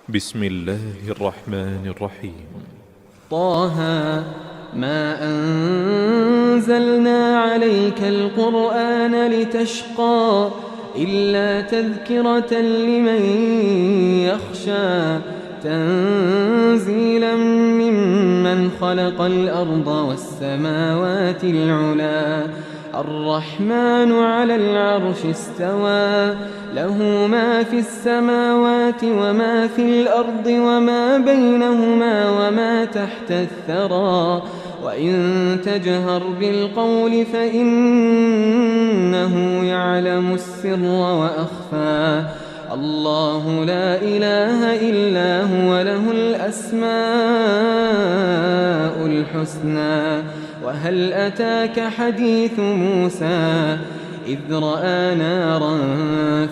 بسم الله الرحمن الرحيم. طه ما أنزلنا عليك القرآن لتشقى إلا تذكرة لمن يخشى تنزيلا ممن خلق الأرض والسماوات العلا الرحمن على العرش استوى له ما في السماوات وما في الأرض وما بينهما وما تحت الثرى وإن تجهر بالقول فإنه يعلم السر وأخفى الله لا إله إلا هو له الأسماء الحسنى وهل أتاك حديث موسى إذ رأى نارا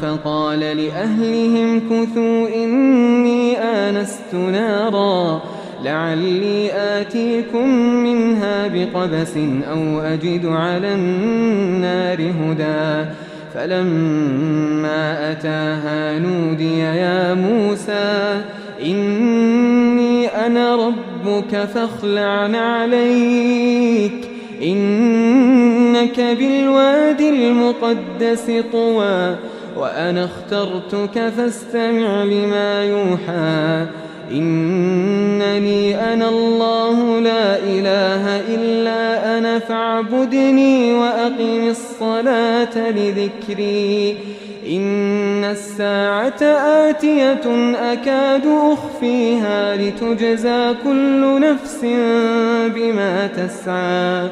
فقال لأهلهم كثوا إني آنست نارا لعلي آتيكم منها بقبس أو أجد على النار هدى فلما أتاها نودي يا موسى إني أنا ربك فاخلع عليك إنك بالوادي المقدس طوى وأنا اخترتك فاستمع لما يوحى إنني أنا الله لا إله إلا أنا فاعبدني وأقم الصلاة لذكري إن الساعة آتية أكاد أخفيها لتجزى كل نفس بما تسعى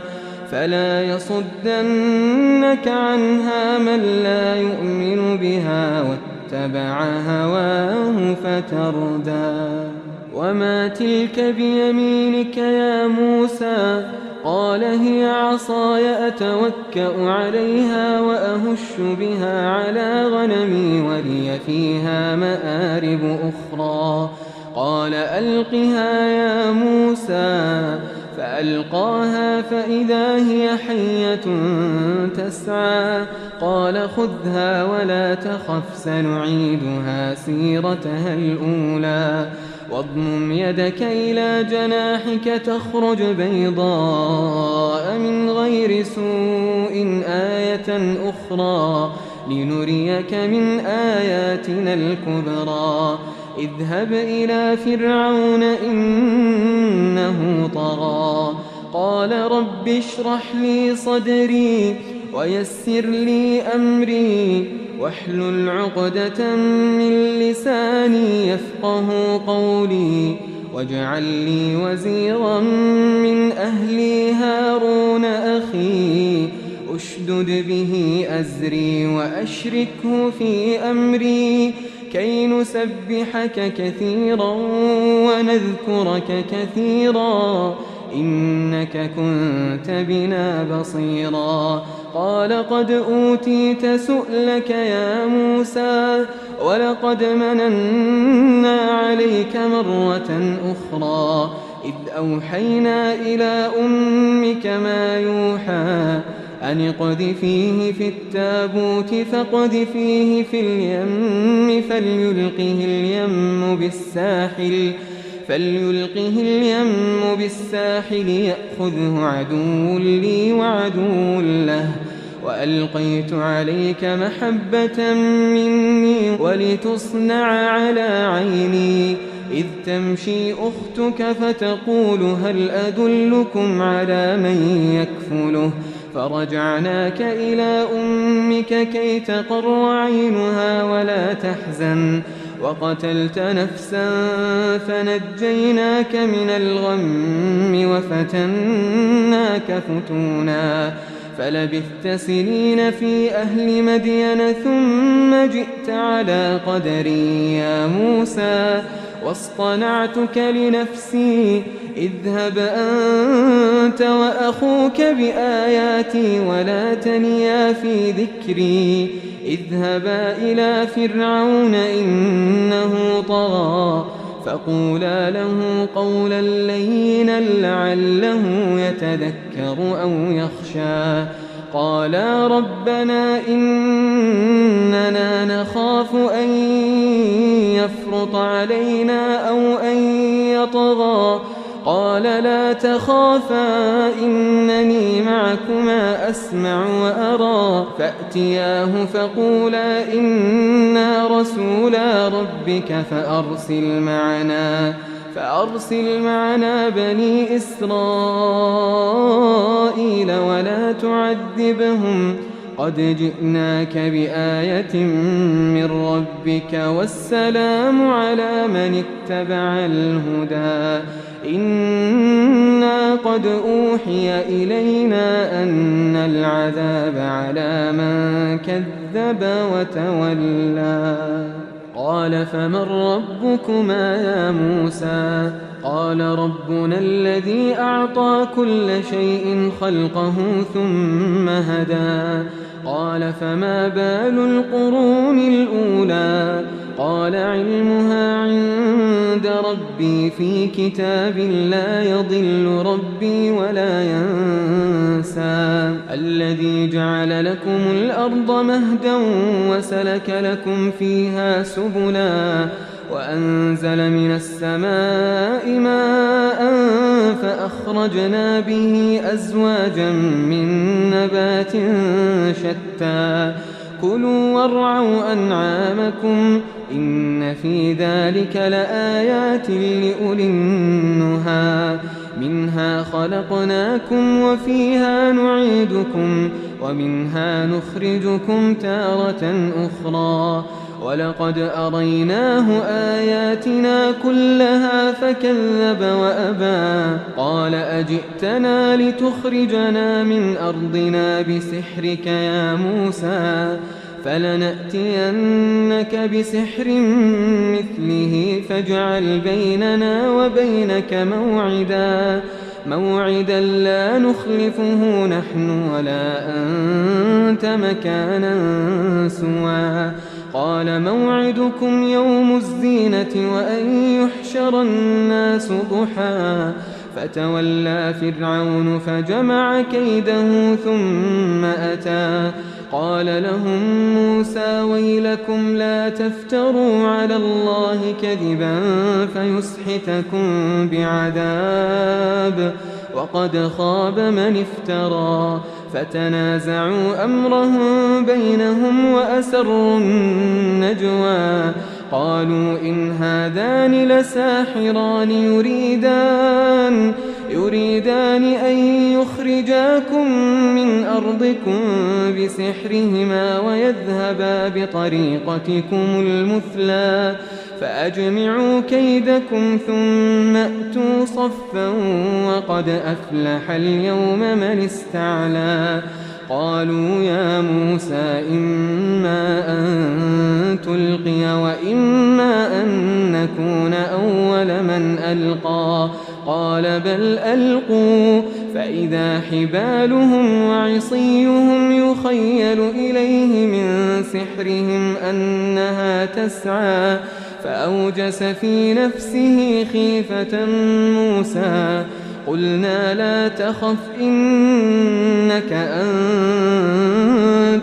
فلا يصدنك عنها من لا يؤمن بها واتبع هواه فتردى وما تلك بيمينك يا موسى قال هي عصاي أتوكأ عليها وأهش بها على غنمي ولي فيها مآرب أخرى قال ألقها يا موسى فألقاها فإذا هي حية تسعى قال خذها ولا تخف سنعيدها سيرتها الأولى واضمم يدك إلى جناحك تخرج بيضاء من غير سوء آية أخرى لنريك من آياتنا الكبرى اذهب إلى فرعون إنه طغى قال رب اشرح لي صدري ويسر لي أمري واحلل عقدة من لساني يفقه قولي واجعل لي وزيرا من أهلي هارون أخي أشدد به أزري وأشركه في أمري كي نسبحك كثيرا ونذكرك كثيرا إنك كنت بنا بصيرا قال قد أوتيت سؤلك يا موسى ولقد مننا عليك مرة أخرى إذ أوحينا إلى أمك ما يوحى أن اقذفيه في التابوت فاقذفيه في اليم فليلقه اليم بالساحل يأخذه عدو لي وعدو له وألقيت عليك محبة مني ولتصنع على عيني إذ تمشي أختك فتقول هل أدلكم على من يكفله فرجعناك إلى أمك كي تقر عينها ولا تحزن وقتلت نفسا فنجيناك من الغم وفتناك فتونا فلبثت سنين في أهل مدين ثم جئت على قدري يا موسى واصطنعتك لنفسي اذهب أنت وأخوك بآياتي ولا تنيا في ذكري اذهبا إلى فرعون إنه طغى فقولا له قولا لينا لعله يتذكر أو يخشى قالا ربنا إننا نخاف أن يفرط يسخط علينا أو أن يطغى قال لا تخافا إنني معكما أسمع وأرى فأتياه فقولا إنا رسولا ربك فأرسل معنا بني إسرائيل ولا تعذبهم قد جئناك بآية من ربك والسلام على من اتبع الهدى إنا قد أوحي إلينا أن العذاب على من كذب وتولى قال فمن ربكما يا موسى قال ربنا الذي أعطى كل شيء خلقه ثم هدى قال فما بال القرون الأولى قال علمها عند ربي في كتاب لا يضل ربي ولا ينسى الذي جعل لكم الأرض مهدا وسلك لكم فيها سبلا وأنزل من السماء ماء فأخرجنا به أزواجا من نبات شتى كلوا وارعوا أنعامكم إن في ذلك لآيات لأولي النهى منها خلقناكم وفيها نعيدكم ومنها نخرجكم تارة أخرى ولقد أريناه آياتنا كلها فكذب وأبى قال أجئتنا لتخرجنا من أرضنا بسحرك يا موسى فلنأتينك بسحر مثله فاجعل بيننا وبينك موعدا لا نخلفه نحن ولا أنت مكانا سوى قال موعدكم يوم الزينة وأن يحشر الناس ضحى فتولى فرعون فجمع كيده ثم أتى قال لهم موسى ويلكم لا تفتروا على الله كذبا فيسحتكم بعذاب وقد خاب من افترى فتنازعوا أمرهم بينهم وأسروا النجوى قالوا إن هذان لساحران يريدان أن يخرجاكم من أرضكم بسحرهما ويذهبا بطريقتكم المثلى فأجمعوا كيدكم ثم أتوا صفا وقد أفلح اليوم من استعلى قالوا يا موسى إما أن تلقي وإما أن نكون أول من ألقى قال بل ألقوا فإذا حبالهم وعصيهم يخيل إليه من سحرهم أنها تسعى فأوجس في نفسه خيفة موسى قلنا لا تخف إنك أنت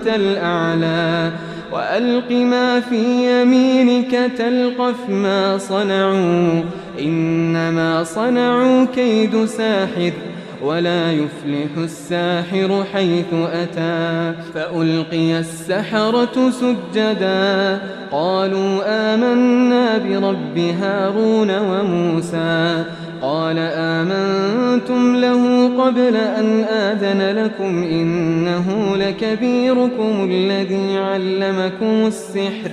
الأعلى وألق ما في يمينك تلقف ما صنعوا إنما صنعوا كيد ساحر ولا يفلح الساحر حيث أتى فألقي السحرة سجدا قالوا آمنا برب هارون وموسى قال آمنتم له قبل أن آذن لكم إنه لكبيركم الذي علمكم السحر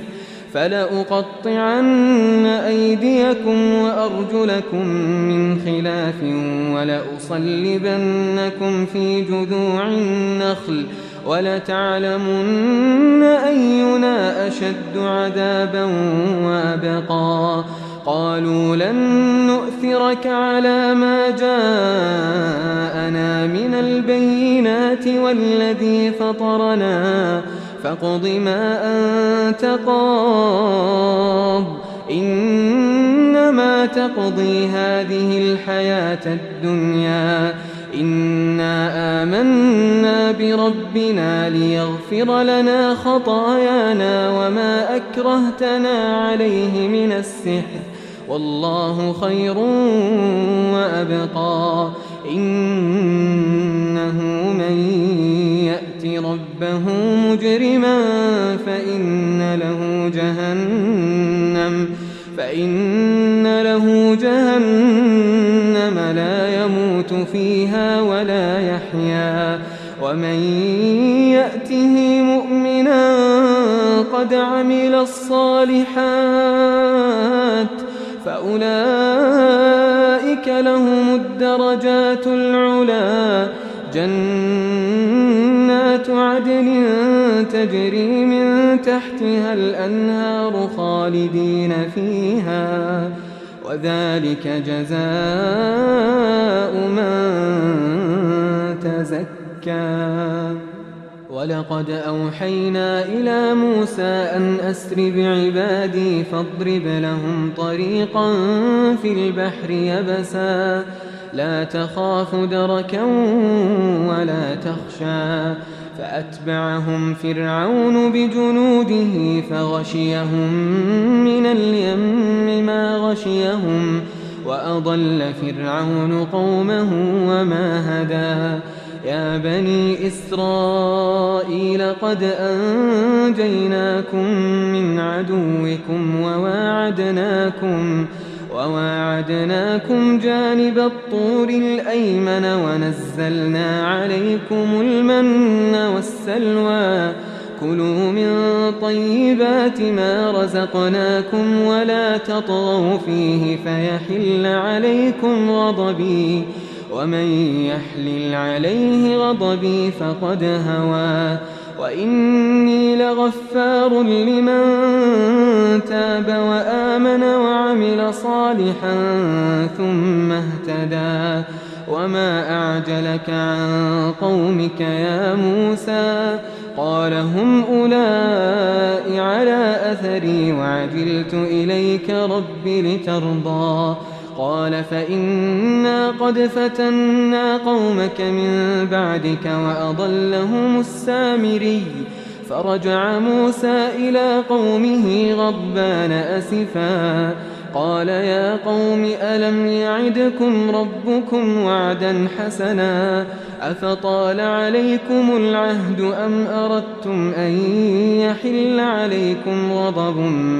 فلأقطعن أيديكم وأرجلكم من خلاف ولأصلبنكم في جذوع النخل ولتعلمن أينا أشد عذابا وأبقى قالوا لن نؤثرك على ما جاءنا من البينات والذي فطرنا فاقض ما أنت قاض إنما تقضي هذه الحياة الدنيا إنا آمنا بربنا ليغفر لنا خطايانا وما أكرهتنا عليه من السحر والله خير وأبقى إنه من يأت ربه مجرما فإن له جهنم لا يموت فيها ولا يحيا ومن يأته مؤمنا قد عمل الصالحات فأولئك لهم الدرجات العلى جنات عدن تجري من تحتها الأنهار خالدين فيها وذلك جزاء من تزكى ولقد أوحينا إلى موسى أن أسر بعبادي فاضرب لهم طريقا في البحر يبسا لا تخاف دركا ولا تخشى فأتبعهم فرعون بجنوده فغشيهم من اليم ما غشيهم وأضل فرعون قومه وما هدى يا بني إسرائيل قد أنجيناكم من عدوكم وواعدناكم جانب الطور الأيمن ونزلنا عليكم المن والسلوى كلوا من طيبات ما رزقناكم ولا تطغوا فيه فيحل عليكم غضبي ومن يحلل عليه غضبي فقد هوى وإني لغفار لمن تاب وآمن وعمل صالحا ثم اهتدى وما أعجلك عن قومك يا موسى قال هم أولئك على أثري وعجلت إليك رب لترضى قال فإنا قد فتنا قومك من بعدك وأضلهم السامري فرجع موسى إلى قومه غضبان أسفا قال يا قوم ألم يعدكم ربكم وعدا حسنا أفطال عليكم العهد أم أردتم أن يحل عليكم غضب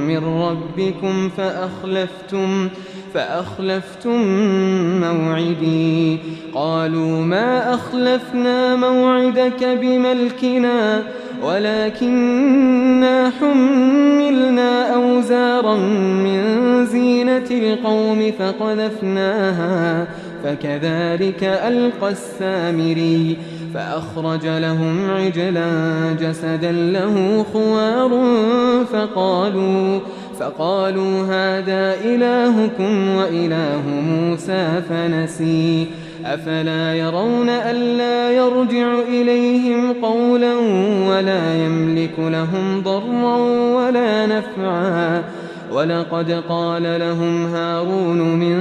من ربكم فأخلفتم موعدي قالوا ما أخلفنا موعدك بملكنا ولكننا حملنا أوزارا من زينة القوم فقذفناها فكذلك ألقى السامري فأخرج لهم عجلا جسدا له خوار فقالوا هذا إلهكم وإله موسى فنسي أفلا يرون ألا يرجع إليهم قولا ولا يملك لهم ضرا ولا نفعا ولقد قال لهم هارون من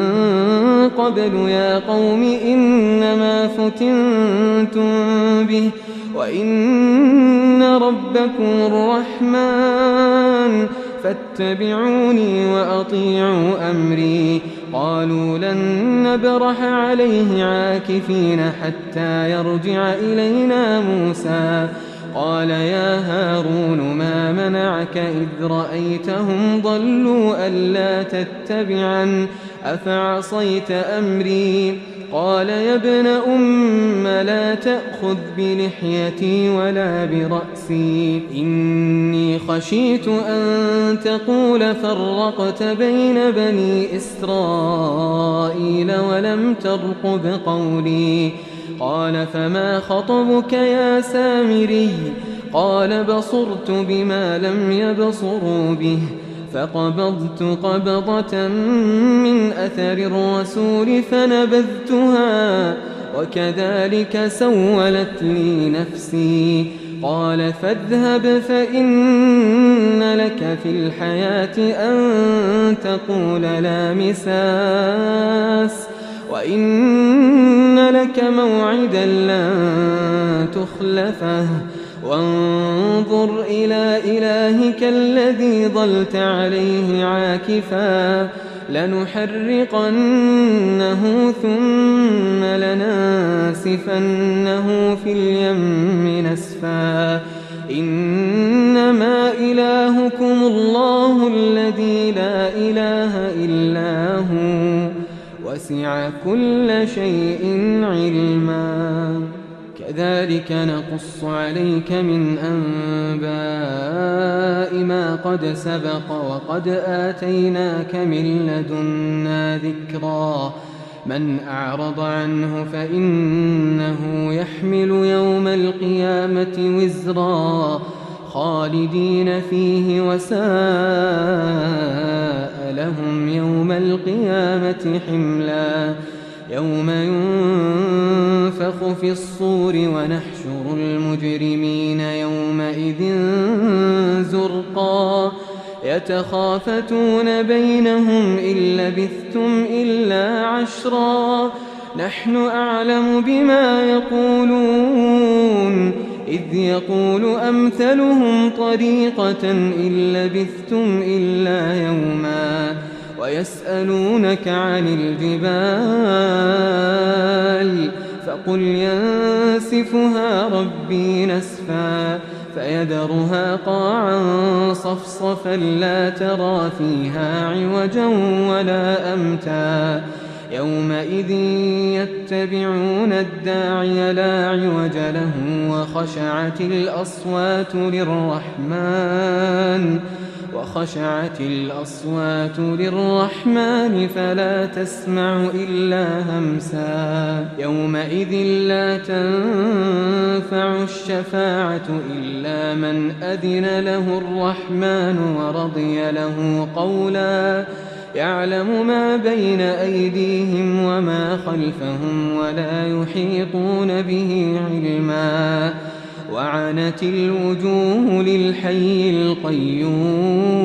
قبل يا قوم إنما فتنتم به وإن ربكم الرحمن فاتبعوني وأطيعوا أمري قالوا لن نبرح عليه عاكفين حتى يرجع إلينا موسى قال يا هارون ما منعك إذ رأيتهم ضلوا ألا تتبعا أفعصيت أمري قال يا ابن أم لا تأخذ بلحيتي ولا برأسي إني خشيت أن تقول فرقت بين بني إسرائيل ولم ترقب قولي قال فما خطبك يا سامري قال بصرت بما لم يبصروا به فقبضت قبضة من أثر الرسول فنبذتها وكذلك سولت لي نفسي قال فاذهب فإن لك في الحياة أن تقول لا مساس وإن لك موعدا لن تخلفه وانظر إلى إلهك الذي ظلت عليه عاكفا لنحرقنه ثم لننسفنه في اليم نسفا إنما إلهكم الله الذي لا إله إلا هو وسع كل شيء علما كذلك نقص عليك من أنباء ما قد سبق وقد آتيناك من لدنا ذكرا من أعرض عنه فإنه يحمل يوم القيامة وزرا خالدين فيه وساء لهم يوم القيامة حملا يوم ينفخ في الصور ونحشر المجرمين يومئذ زرقا يتخافتون بينهم إن لبثتم إلا عشرا نحن أعلم بما يقولون إذ يقول أمثلهم طريقة إن لبثتم إلا يوما ويسألونك عن الجبال فقل ينسفها ربي نسفا فيذرها قاعا صفصفا لا ترى فيها عوجا ولا أمتا يومئذ يتبعون الداعي لا عوج له وخشعت الأصوات للرحمن فلا تسمع إلا همسا يومئذ لا تنفع الشفاعة إلا من أذن له الرحمن ورضي له قولا يعلم ما بين أيديهم وما خلفهم ولا يحيطون به علما وعنت الوجوه للحي القيوم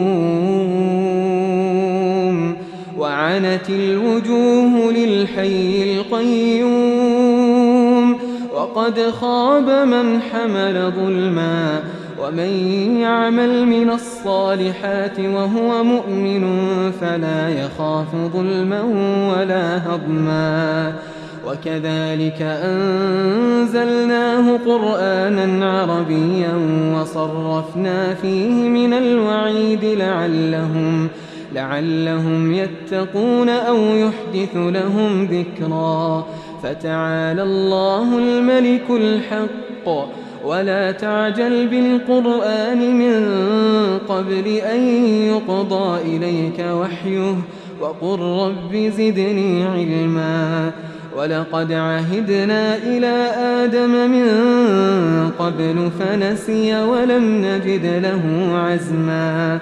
وقد خاب من حمل ظلما ومن يعمل من الصالحات وهو مؤمن فلا يخاف ظلما ولا هضما وكذلك أنزلناه قرآنا عربيا وصرفنا فيه من الوعيد لعلهم يتقون أو يحدث لهم ذكرا فتعالى الله الملك الحق ولا تعجل بالقرآن من قبل أن يقضى إليك وحيه وقل رب زدني علما ولقد عهدنا إلى آدم من قبل فنسي ولم نجد له عزما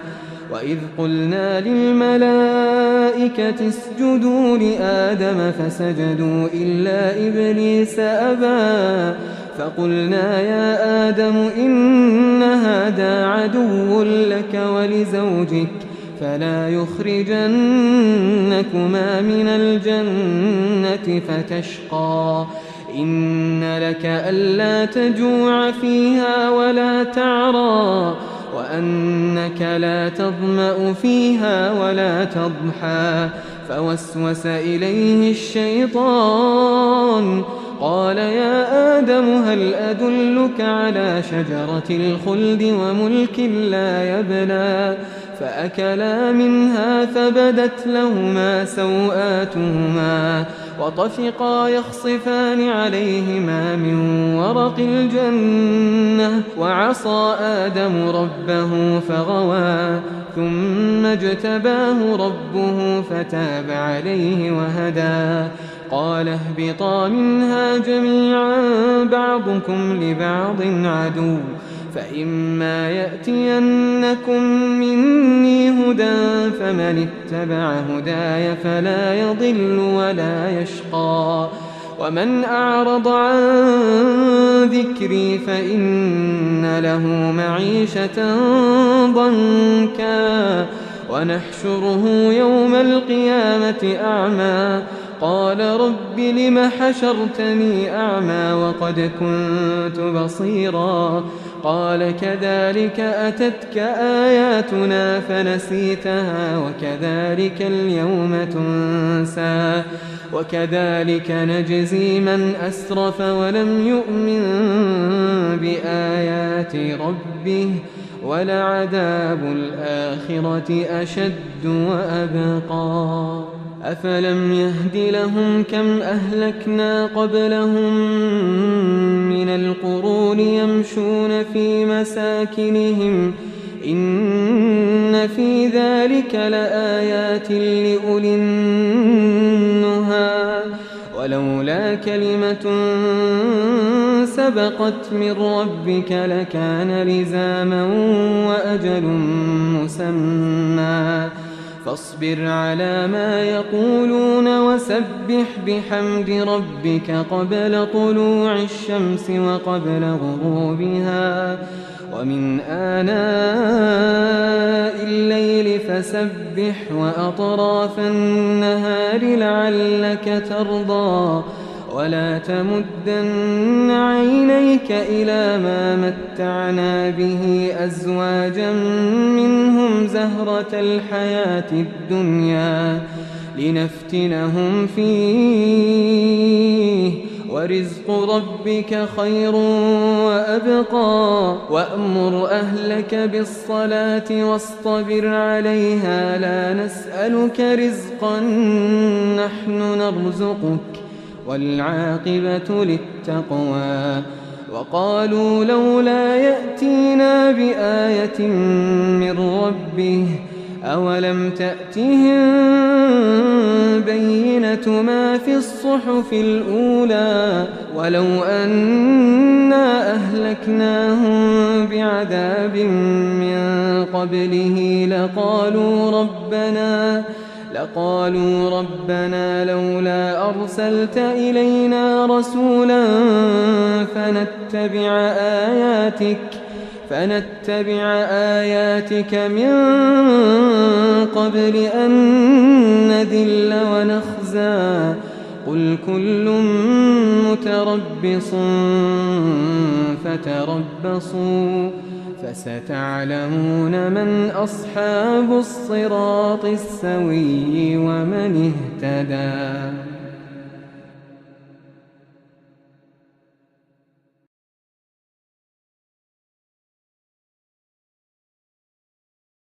وإذ قلنا للملائكة اسجدوا لآدم فسجدوا إلا إبليس أبى فقلنا يا آدم إن هذا عدو لك ولزوجك فلا يخرجنكما من الجنة فتشقى إن لك ألا تجوع فيها ولا تعرى وأنك لا تظمأ فيها ولا تضحى فوسوس إليه الشيطان قال يا آدم هل أدلك على شجرة الخلد وملك لا يبلى فأكلا منها فبدت لهما سوآتهما وطفقا يخصفان عليهما من ورق الجنة وعصى آدم ربه فغوى ثم اجتباه ربه فتاب عليه وهدى قال اهبطا منها جميعا بعضكم لبعض عدو فإما يأتينكم مني هدى فمن اتبع هداي فلا يضل ولا يشقى ومن أعرض عن ذكري فإن له معيشة ضنكا ونحشره يوم القيامة أعمى قال رب لم حشرتني أعمى وقد كنت بصيرا قال كذلك أتتك آياتنا فنسيتها وكذلك اليوم تنسى وكذلك نجزي من أسرف ولم يؤمن بآيات ربه ولعذاب الآخرة أشد وأبقى أفلم يهد لهم كم أهلكنا قبلهم من القرون يمشون في مساكنهم إن في ذلك لآيات لأولي النهى ولولا كلمة سبقت من ربك لكان لزاما وأجل مسمى فاصبر على ما يقولون وسبح بحمد ربك قبل طلوع الشمس وقبل غروبها ومن آناء الليل فسبح وأطراف النهار لعلك ترضى ولا تمدن عينيك إلى ما متعنا به أزواجا منهم زهرة الحياة الدنيا لنفتنهم فيه ورزق ربك خير وأبقى وأمر أهلك بالصلاة واصطبر عليها لا نسألك رزقا نحن نرزقك والعاقبة للتقوى وقالوا لولا يأتينا بآية من ربه أولم تأتهم بينة ما في الصحف الأولى ولو أنا أهلكناهم بعذاب من قبله لقالوا ربنا لولا أرسلت إلينا رسولا فنتبع آياتك من قبل أن نذل ونخزى قل كل متربص فتربصوا فستعلمون من أصحاب الصراط السوي ومن اهتدى.